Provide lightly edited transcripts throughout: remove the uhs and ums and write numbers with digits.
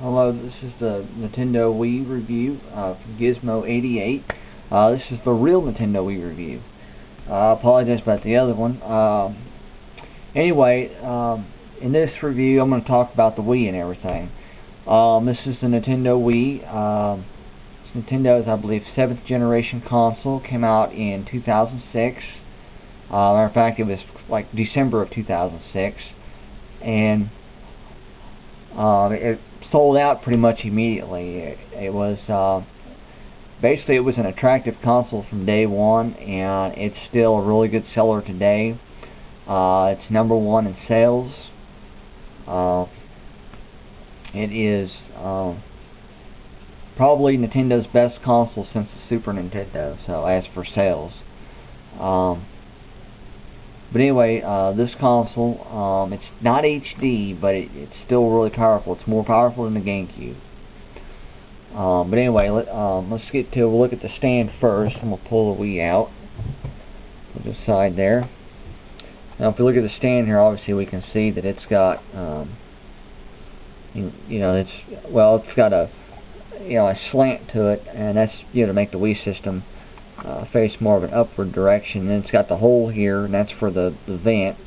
Hello, this is the Nintendo Wii review from Gizmo88. This is the real Nintendo Wii review. I apologize about the other one. Anyway, in this review I'm going to talk about the Wii and everything. This is the Nintendo Wii. It's Nintendo's, I believe, 7th generation console. Came out in 2006. Matter of fact, it was like December of 2006. And it sold out pretty much immediately. It was basically it was an attractive console from day one, and it's still a really good seller today. It's #1 in sales. It is probably Nintendo's best console since the Super Nintendo. So as for sales, but anyway, this console, it's not HD, but it's still really powerful. It's more powerful than the GameCube. But anyway, let's get to look at the stand first, and we'll pull the Wii out. Put this side there. Now, if we look at the stand here, obviously we can see that it's got, it's got a slant to it, and that's to make the Wii system face more of an upward direction. And it's got the hole here, and that's for the vent.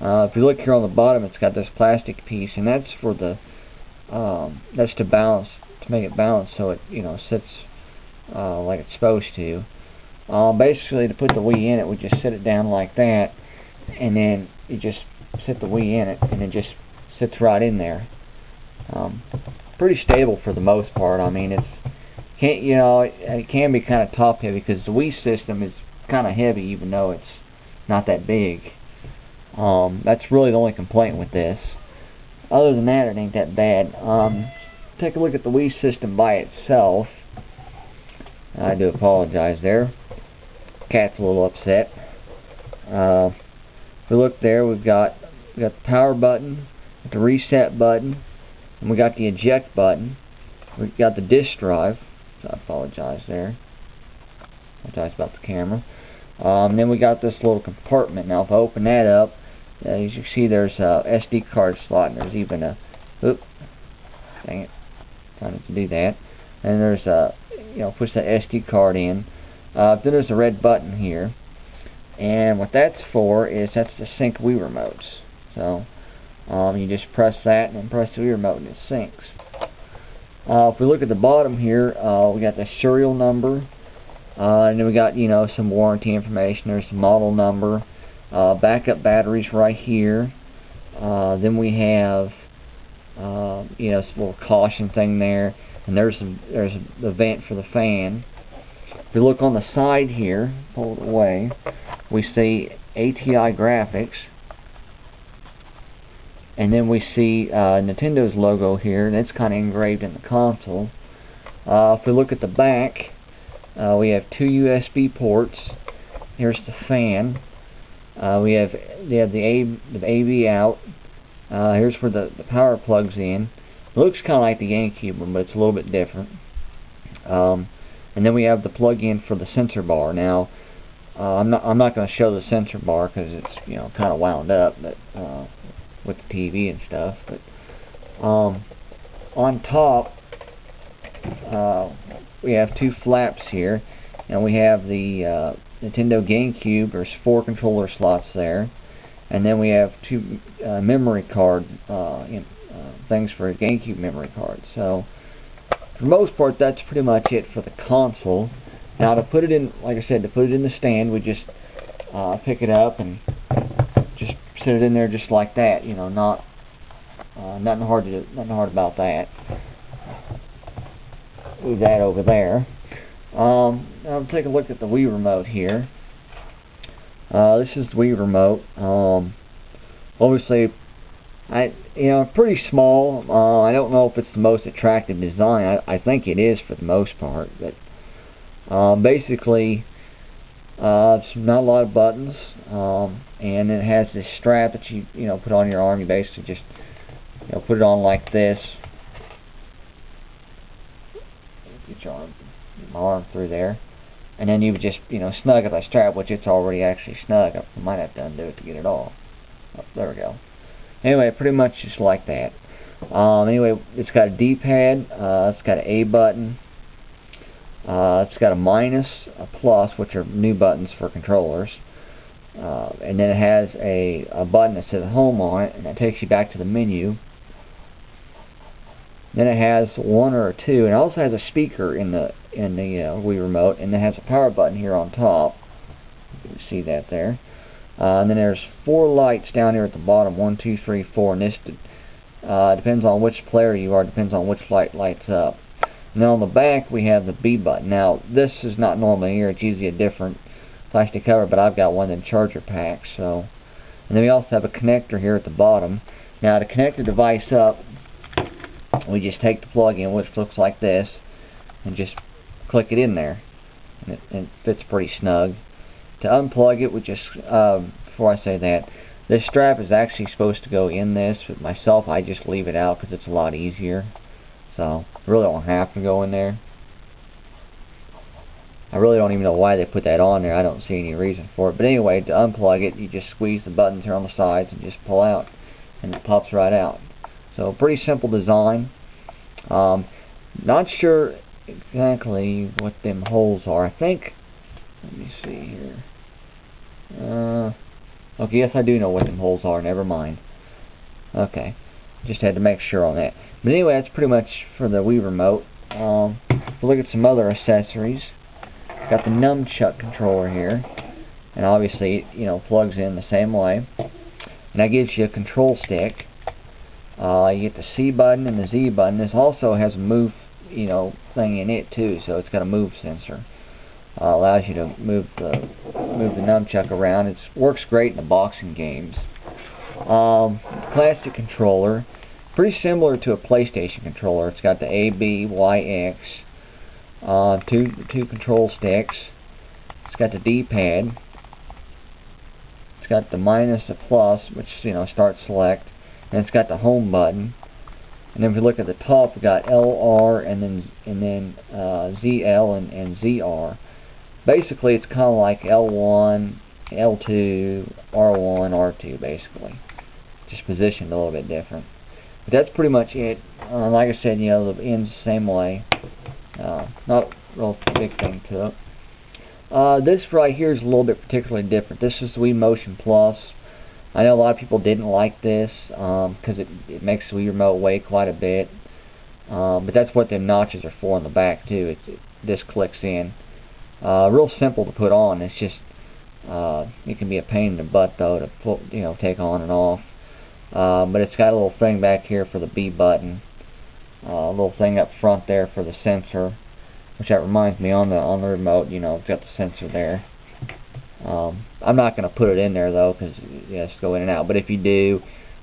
If you look here on the bottom, it's got this plastic piece, and that's for the that's to balance, to make it balance so it sits like it's supposed to. Basically, to put the Wii in it, we just sit it down like that, and then you just sit the Wii in it, and it just sits right in there. Pretty stable for the most part. I mean, it can be kind of top heavy because the Wii system is kind of heavy, even though it's not that big. That's really the only complaint with this. Other than that, it ain't that bad. Take a look at the Wii system by itself. I do apologize there. Cat's a little upset. If we look there, we've got the power button, the reset button, and we got the eject button. We've got the disk drive. I apologize there. I apologize about the camera. And then we got this little compartment. Now, if I open that up, as you can see, there's a SD card slot, and there's even a, dang it, trying to do that. And there's a, push that SD card in. Then there's a red button here, and what that's for is that's to sync Wii remotes. So you just press that and then press the Wii remote, and it syncs. If we look at the bottom here, we got the serial number, and then we got some warranty information. There's the model number, backup batteries right here. Then we have this little caution thing there, and there's the vent for the fan. If we look on the side here, pull it away, we see ATI graphics. And then we see Nintendo's logo here, and it's kind of engraved in the console. If we look at the back, we have 2 USB ports. Here's the fan. We have the AV out. Here's where the power plugs in. It looks kind of like the GameCube one, but it's a little bit different. And then we have the plug-in for the sensor bar. Now, I'm not going to show the sensor bar because it's kind of wound up, but with the TV and stuff. But on top, we have 2 flaps here, and we have the Nintendo GameCube. There's 4 controller slots there, and then we have 2 memory card things for a GameCube memory card. So for the most part, that's pretty much it for the console. Now, to put it in, like I said, to put it in the stand, we just pick it up and just sit it in there just like that. Nothing hard about that. Move that over there. Now take a look at the Wii remote here. This is the Wii remote. Obviously, pretty small. I don't know if it's the most attractive design. I think it is for the most part, but basically, it's not a lot of buttons, and it has this strap that you put on your arm. You basically just put it on like this. Get my arm through there, and then you would just snug up that strap, which it's already actually snug. I might have to undo it to get it off. Oh, there we go. Anyway, pretty much just like that. Anyway, it's got a D-pad, it's got an A button, it's got a minus, a plus, which are new buttons for controllers, and then it has a button that says home on it, and that takes you back to the menu. Then it has one or two, and it also has a speaker in the Wii remote, and it has a power button here on top. You can see that there. And then there's 4 lights down here at the bottom, 1, 2, 3, 4, and this depends on which player you are, depends on which light lights up. And then on the back we have the B button. Now this is not normally here, it's usually a different plastic cover, but I've got one in charger pack. So, and then we also have a connector here at the bottom. Now to connect the device up, we just take the plug in, which looks like this, and just click it in there, and it fits pretty snug. To unplug it, we just before I say that, this strap is actually supposed to go in this. With myself, I just leave it out because it's a lot easier. So I really don't have to go in there. I really don't even know why they put that on there. I don't see any reason for it. But anyway, to unplug it, you just squeeze the buttons here on the sides and just pull out, and it pops right out. So pretty simple design. Not sure exactly what them holes are. I think, let me see here. Okay, yes, I do know what them holes are. Never mind. Okay, just had to make sure on that. But anyway, that's pretty much for the Wii remote. We'll look at some other accessories. Got the nunchuck controller here, and obviously, plugs in the same way. And that gives you a control stick. You get the C button and the Z button. This also has a move, thing in it too. So it's got a move sensor. Allows you to move the nunchuck around. It works great in the boxing games. Classic controller, pretty similar to a PlayStation controller. It's got the A, B, Y, X. Two control sticks. It's got the D-pad. It's got the minus, the plus, which start select. And it's got the home button. And then if you look at the top, we got LR and then ZL and ZR. Basically, it's kind of like L1, L2, R1, R2, basically. Just positioned a little bit different. But that's pretty much it. Like I said, the end's the same way. Not a real big thing to it. This right here is a little bit particularly different. This is the Wii Motion Plus. I know a lot of people didn't like this because it makes the Wii remote weigh quite a bit. But that's what them notches are for on the back too. This clicks in. Real simple to put on. It's just it can be a pain in the butt though to put, take on and off. But it's got a little thing back here for the B button. A little thing up front there for the sensor, which that reminds me on the remote. It's got the sensor there. I'm not going to put it in there though because it's go in and out. But if you do,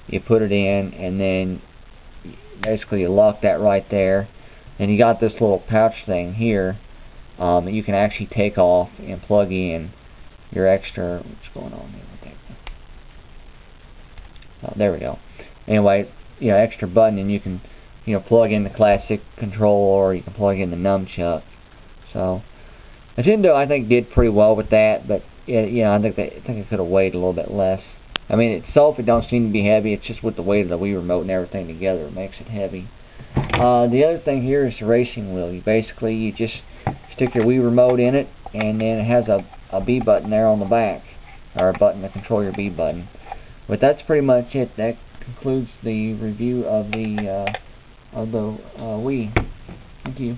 you put it in and then basically you lock that right there. And you got this little pouch thing here that you can actually take off and plug in your extra. What's going on here? Oh, there we go. Anyway, extra button, and you can plug in the classic controller, or you can plug in the nunchuck. So Nintendo, I think, did pretty well with that, but I think it could have weighed a little bit less. I mean, itself, it don't seem to be heavy. It's just with the weight of the Wii remote and everything together, it makes it heavy. The other thing here is the racing wheel. You just stick your Wii remote in it, and then it has a B button there on the back, or a button to control your B button. But that's pretty much it. That concludes the review of the Wii. Thank you.